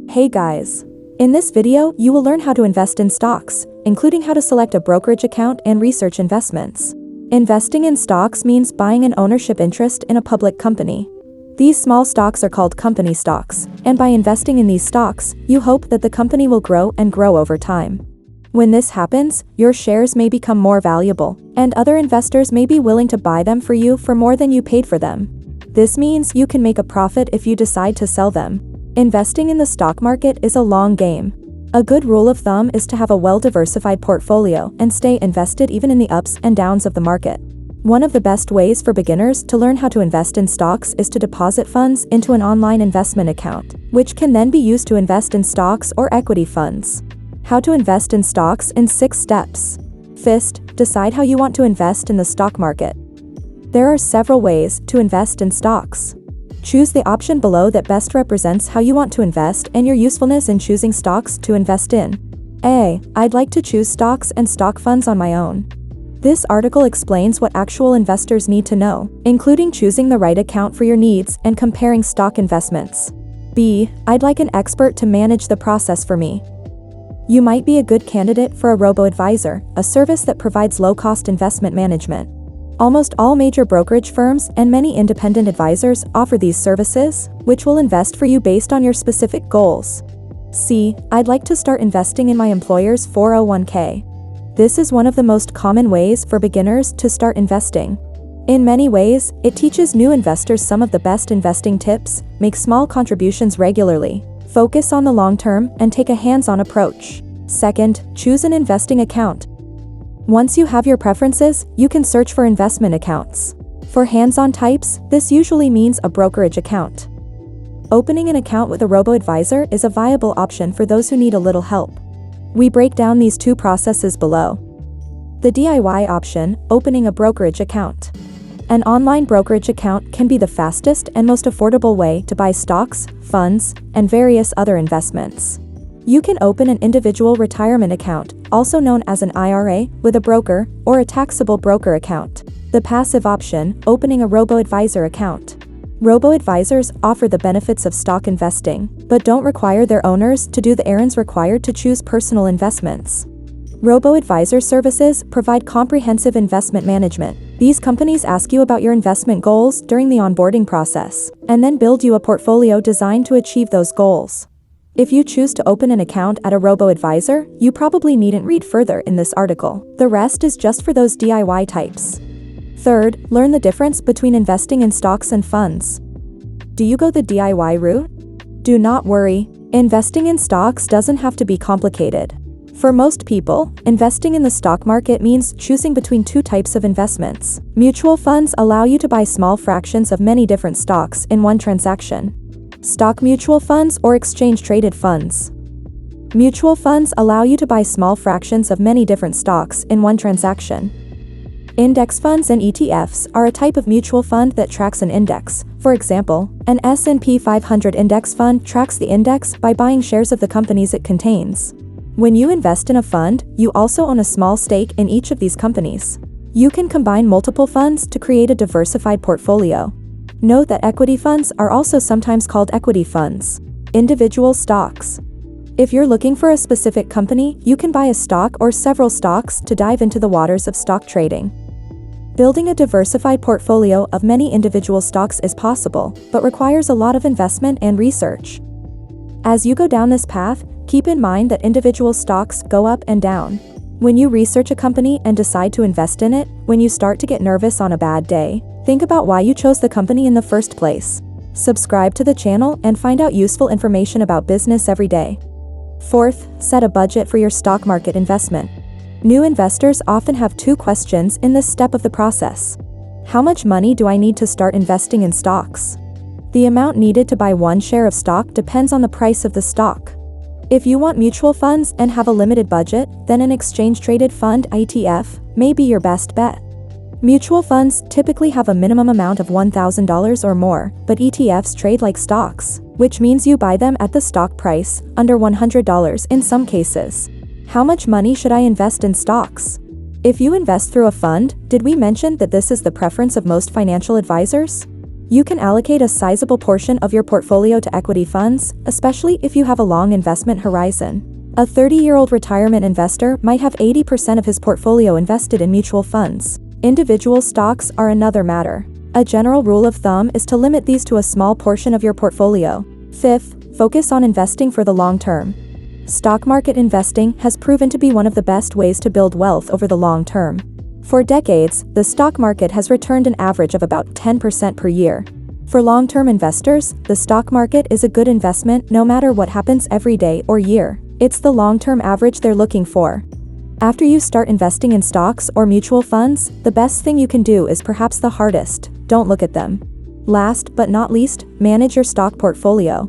Hey guys! In this video, you will learn how to invest in stocks, including how to select a brokerage account and research investments. Investing in stocks means buying an ownership interest in a public company. These small stocks are called company stocks, and by investing in these stocks, you hope that the company will grow and grow over time. When this happens, your shares may become more valuable, and other investors may be willing to buy them for you for more than you paid for them. This means you can make a profit if you decide to sell them. Investing in the stock market is a long game. A good rule of thumb is to have a well-diversified portfolio and stay invested even in the ups and downs of the market. One of the best ways for beginners to learn how to invest in stocks is to deposit funds into an online investment account, which can then be used to invest in stocks or equity funds. How to invest in stocks in 6 steps. First, decide how you want to invest in the stock market. There are several ways to invest in stocks. Choose the option below that best represents how you want to invest and your usefulness in choosing stocks to invest in. A. I'd like to choose stocks and stock funds on my own. This article explains what actual investors need to know, including choosing the right account for your needs and comparing stock investments. B. I'd like an expert to manage the process for me. You might be a good candidate for a robo-advisor, a service that provides low-cost investment management. Almost all major brokerage firms and many independent advisors offer these services, which will invest for you based on your specific goals. C. I'd like to start investing in my employer's 401k. This is one of the most common ways for beginners to start investing. In many ways, it teaches new investors some of the best investing tips, make small contributions regularly, focus on the long term, and take a hands-on approach. Second, choose an investing account. Once you have your preferences, you can search for investment accounts. For hands-on types, this usually means a brokerage account. Opening an account with a robo-advisor is a viable option for those who need a little help. We break down these 2 processes below. The DIY option, opening a brokerage account. An online brokerage account can be the fastest and most affordable way to buy stocks, funds, and various other investments. You can open an individual retirement account, also known as an IRA, with a broker, or a taxable broker account. The passive option, opening a robo-advisor account. Robo-advisors offer the benefits of stock investing, but don't require their owners to do the errands required to choose personal investments. Robo-advisor services provide comprehensive investment management. These companies ask you about your investment goals during the onboarding process, and then build you a portfolio designed to achieve those goals. If you choose to open an account at a robo-advisor, you probably needn't read further in this article. The rest is just for those DIY types. Third, learn the difference between investing in stocks and funds. Do you go the DIY route? Do not worry. Investing in stocks doesn't have to be complicated. For most people, investing in the stock market means choosing between 2 types of investments. Mutual funds allow you to buy small fractions of many different stocks in one transaction. Stock mutual funds or exchange-traded funds. Mutual funds allow you to buy small fractions of many different stocks in one transaction. Index funds and ETFs are a type of mutual fund that tracks an index. For example, an S&P 500 index fund tracks the index by buying shares of the companies it contains. When you invest in a fund, you also own a small stake in each of these companies. You can combine multiple funds to create a diversified portfolio. Note that equity funds are also sometimes called equity funds. Individual stocks. If you're looking for a specific company, you can buy a stock or several stocks to dive into the waters of stock trading. Building a diversified portfolio of many individual stocks is possible, but requires a lot of investment and research. As you go down this path, keep in mind that individual stocks go up and down. When you research a company and decide to invest in it, when you start to get nervous on a bad day, think about why you chose the company in the first place. Subscribe to the channel and find out useful information about business every day. Fourth, set a budget for your stock market investment. New investors often have 2 questions in this step of the process. How much money do I need to start investing in stocks? The amount needed to buy 1 share of stock depends on the price of the stock. If you want mutual funds and have a limited budget, then an exchange-traded fund (ETF) may be your best bet. Mutual funds typically have a minimum amount of $1,000 or more, but ETFs trade like stocks, which means you buy them at the stock price, under $100 in some cases. How much money should I invest in stocks? If you invest through a fund, did we mention that this is the preference of most financial advisors? You can allocate a sizable portion of your portfolio to equity funds, especially if you have a long investment horizon. A 30-year-old retirement investor might have 80% of his portfolio invested in mutual funds. Individual stocks are another matter. A general rule of thumb is to limit these to a small portion of your portfolio. Fifth, focus on investing for the long term. Stock market investing has proven to be one of the best ways to build wealth over the long term. For decades, the stock market has returned an average of about 10% per year. For long-term investors, the stock market is a good investment no matter what happens every day or year. It's the long-term average they're looking for. After you start investing in stocks or mutual funds, the best thing you can do is perhaps the hardest: don't look at them. Last but not least, manage your stock portfolio.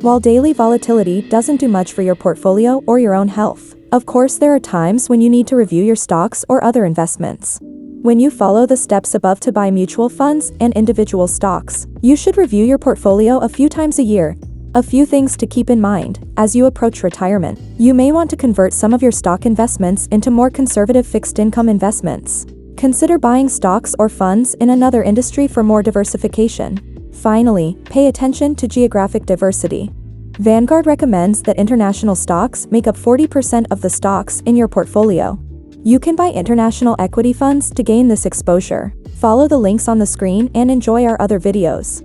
While daily volatility doesn't do much for your portfolio or your own health, of course there are times when you need to review your stocks or other investments. When you follow the steps above to buy mutual funds and individual stocks, you should review your portfolio a few times a year. A few things to keep in mind as you approach retirement. You may want to convert some of your stock investments into more conservative fixed income investments. Consider buying stocks or funds in another industry for more diversification. Finally, pay attention to geographic diversity. Vanguard recommends that international stocks make up 40% of the stocks in your portfolio. You can buy international equity funds to gain this exposure. Follow the links on the screen and enjoy our other videos.